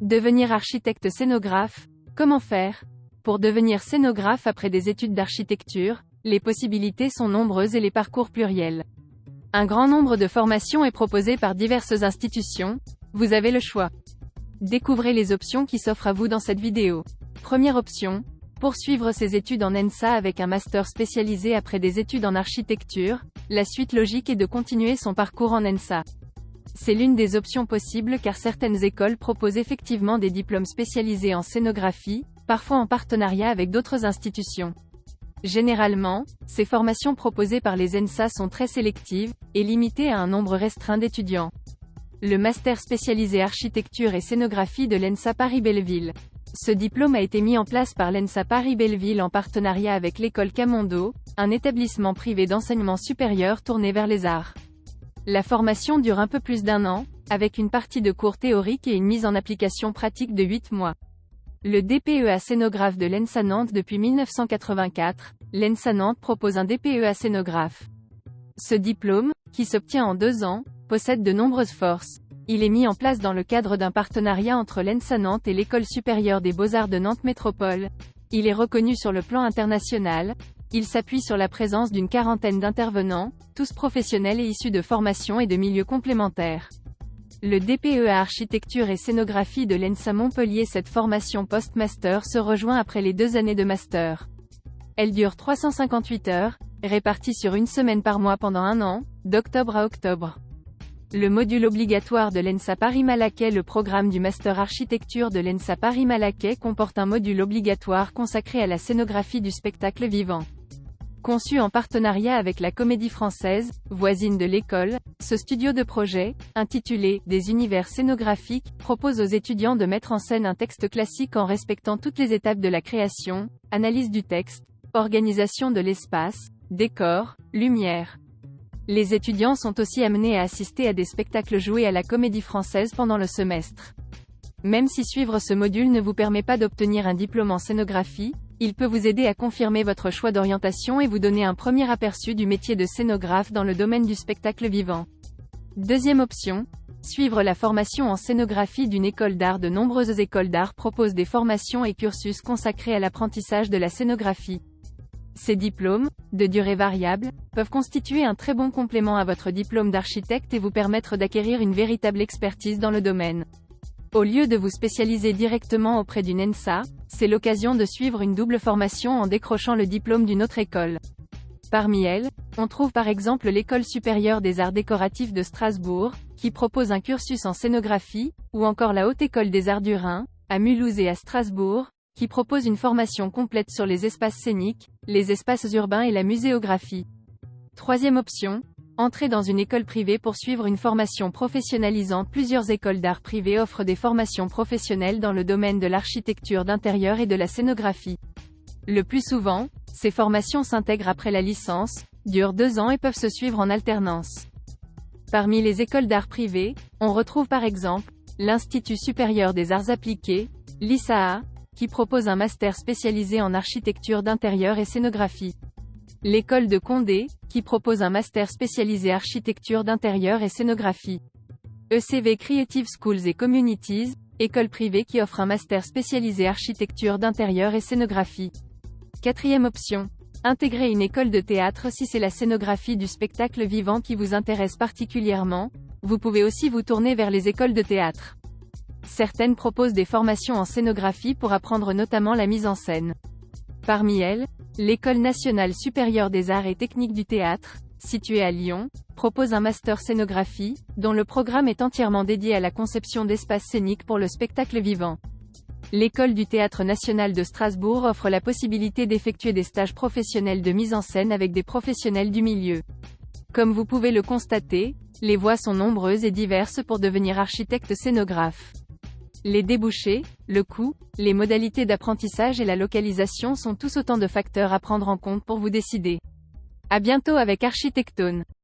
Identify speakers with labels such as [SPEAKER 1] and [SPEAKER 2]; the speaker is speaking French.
[SPEAKER 1] Devenir architecte scénographe, comment faire? Pour devenir scénographe après des études d'architecture, les possibilités sont nombreuses et les parcours pluriels. Un grand nombre de formations est proposé par diverses institutions, vous avez le choix. Découvrez les options qui s'offrent à vous dans cette vidéo. Première option, poursuivre ses études en ENSA avec un master spécialisé après des études en architecture, la suite logique est de continuer son parcours en ENSA. C'est l'une des options possibles car certaines écoles proposent effectivement des diplômes spécialisés en scénographie, parfois en partenariat avec d'autres institutions. Généralement, ces formations proposées par les ENSA sont très sélectives, et limitées à un nombre restreint d'étudiants. Le master spécialisé architecture et scénographie de l'ENSA Paris-Belleville. Ce diplôme a été mis en place par l'ENSA Paris-Belleville en partenariat avec l'école Camondo, un établissement privé d'enseignement supérieur tourné vers les arts. La formation dure un peu plus d'1 an, avec une partie de cours théoriques et une mise en application pratique de 8 mois. Le DPEA scénographe de l'ENSA Nantes depuis 1984, l'ENSA Nantes propose un DPEA scénographe. Ce diplôme, qui s'obtient en 2 ans, possède de nombreuses forces. Il est mis en place dans le cadre d'un partenariat entre l'ENSA Nantes et l'École supérieure des beaux-arts de Nantes Métropole. Il est reconnu sur le plan international. Il s'appuie sur la présence d'une 40aine d'intervenants, tous professionnels et issus de formations et de milieux complémentaires. Le DPEA Architecture et Scénographie de l'ENSA Montpellier. Cette formation post-master se rejoint après les 2 années de master. Elle dure 358 heures, réparties sur une semaine par mois pendant 1 an, d'octobre à octobre. Le module obligatoire de l'ENSA Paris-Malaquais. Le programme du Master Architecture de l'ENSA Paris-Malaquais comporte un module obligatoire consacré à la scénographie du spectacle vivant. Conçu en partenariat avec la Comédie Française, voisine de l'école, ce studio de projet, intitulé « Des univers scénographiques », propose aux étudiants de mettre en scène un texte classique en respectant toutes les étapes de la création, analyse du texte, organisation de l'espace, décor, lumière. Les étudiants sont aussi amenés à assister à des spectacles joués à la Comédie Française pendant le semestre. Même si suivre ce module ne vous permet pas d'obtenir un diplôme en scénographie, il peut vous aider à confirmer votre choix d'orientation et vous donner un premier aperçu du métier de scénographe dans le domaine du spectacle vivant. Deuxième option, suivre la formation en scénographie d'une école d'art. De nombreuses écoles d'art proposent des formations et cursus consacrés à l'apprentissage de la scénographie. Ces diplômes, de durée variable, peuvent constituer un très bon complément à votre diplôme d'architecte et vous permettre d'acquérir une véritable expertise dans le domaine. Au lieu de vous spécialiser directement auprès d'une ENSA, c'est l'occasion de suivre une double formation en décrochant le diplôme d'une autre école. Parmi elles, on trouve par exemple l'École supérieure des arts décoratifs de Strasbourg, qui propose un cursus en scénographie, ou encore la Haute École des Arts du Rhin, à Mulhouse et à Strasbourg, qui propose une formation complète sur les espaces scéniques, les espaces urbains et la muséographie. Troisième option, entrer dans une école privée pour suivre une formation professionnalisante. Plusieurs écoles d'art privées offrent des formations professionnelles dans le domaine de l'architecture d'intérieur et de la scénographie. Le plus souvent, ces formations s'intègrent après la licence, durent 2 ans et peuvent se suivre en alternance. Parmi les écoles d'art privées, on retrouve par exemple, l'Institut supérieur des arts appliqués, l'ISAA, qui propose un master spécialisé en architecture d'intérieur et scénographie. L'école de Condé, qui propose un master spécialisé architecture d'intérieur et scénographie. ECV Creative Schools et Communities, école privée qui offre un master spécialisé architecture d'intérieur et scénographie. Quatrième option. Intégrer une école de théâtre. Si c'est la scénographie du spectacle vivant qui vous intéresse particulièrement, vous pouvez aussi vous tourner vers les écoles de théâtre. Certaines proposent des formations en scénographie pour apprendre notamment la mise en scène. Parmi elles, l'École nationale supérieure des arts et techniques du théâtre, située à Lyon, propose un master scénographie, dont le programme est entièrement dédié à la conception d'espaces scéniques pour le spectacle vivant. L'École du théâtre national de Strasbourg offre la possibilité d'effectuer des stages professionnels de mise en scène avec des professionnels du milieu. Comme vous pouvez le constater, les voies sont nombreuses et diverses pour devenir architecte scénographe. Les débouchés, le coût, les modalités d'apprentissage et la localisation sont tous autant de facteurs à prendre en compte pour vous décider. À bientôt avec Architectone.